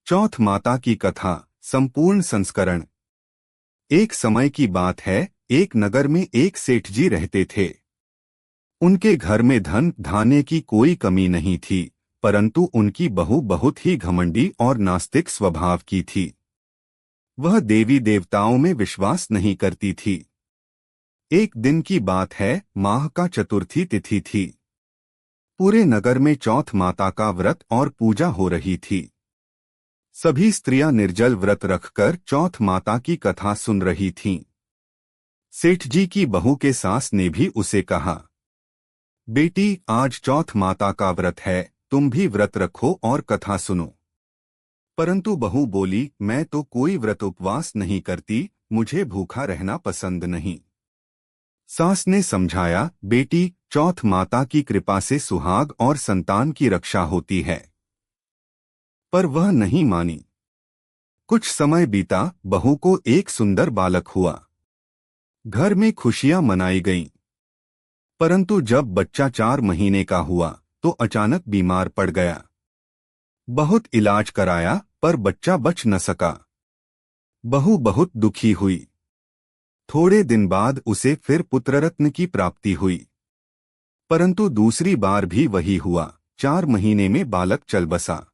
चौथ माता की कथा संपूर्ण संस्करण। एक समय की बात है, एक नगर में एक सेठ जी रहते थे। उनके घर में धन धान्य की कोई कमी नहीं थी, परंतु उनकी बहू बहुत ही घमंडी और नास्तिक स्वभाव की थी। वह देवी देवताओं में विश्वास नहीं करती थी। एक दिन की बात है, माह का चतुर्थी तिथि थी। पूरे नगर में चौथ माता का व्रत और पूजा हो रही थी। सभी स्त्रियां निर्जल व्रत रखकर चौथ माता की कथा सुन रही थीं। सेठ जी की बहू के सास ने भी उसे कहा, बेटी आज चौथ माता का व्रत है, तुम भी व्रत रखो और कथा सुनो। परंतु बहू बोली, मैं तो कोई व्रत उपवास नहीं करती, मुझे भूखा रहना पसंद नहीं। सास ने समझाया, बेटी चौथ माता की कृपा से सुहाग और संतान की रक्षा होती है। पर वह नहीं मानी। कुछ समय बीता, बहू को एक सुंदर बालक हुआ। घर में खुशियां मनाई गईं। परंतु जब बच्चा 4 महीने का हुआ तो अचानक बीमार पड़ गया। बहुत इलाज कराया पर बच्चा बच न सका। बहू बहुत दुखी हुई। थोड़े दिन बाद उसे फिर पुत्ररत्न की प्राप्ति हुई। परंतु दूसरी बार भी वही हुआ, 4 महीने में बालक चल बसा।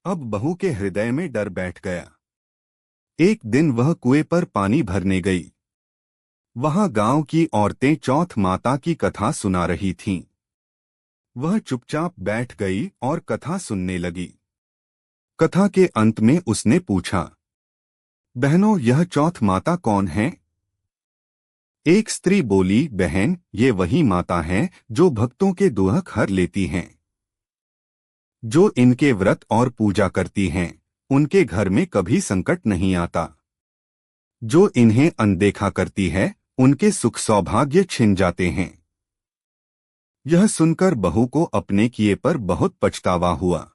अब बहू के हृदय में डर बैठ गया। एक दिन वह कुएं पर पानी भरने गई। वहां गांव की औरतें चौथ माता की कथा सुना रही थीं। वह चुपचाप बैठ गई और कथा सुनने लगी। कथा के अंत में उसने पूछा, बहनों यह चौथ माता कौन है? एक स्त्री बोली, बहन ये वही माता हैं जो भक्तों के दुख हर लेती हैं। जो इनके व्रत और पूजा करती हैं, उनके घर में कभी संकट नहीं आता। जो इन्हें अनदेखा करती है, उनके सुख सौभाग्य छिन जाते हैं। यह सुनकर बहू को अपने किए पर बहुत पछतावा हुआ।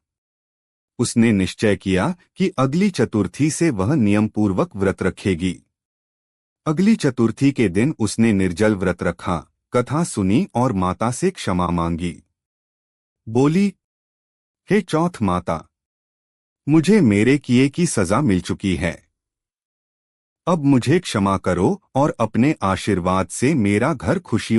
उसने निश्चय किया कि अगली चतुर्थी से वह नियमपूर्वक व्रत रखेगी। अगली चतुर्थी के दिन उसने निर्जल व्रत रखा, कथा सुनी और माता से क्षमा मांगी। बोली, हे चौथ माता, मुझे मेरे किए की सजा मिल चुकी है। अब मुझे क्षमा करो और अपने आशीर्वाद से मेरा घर खुशियों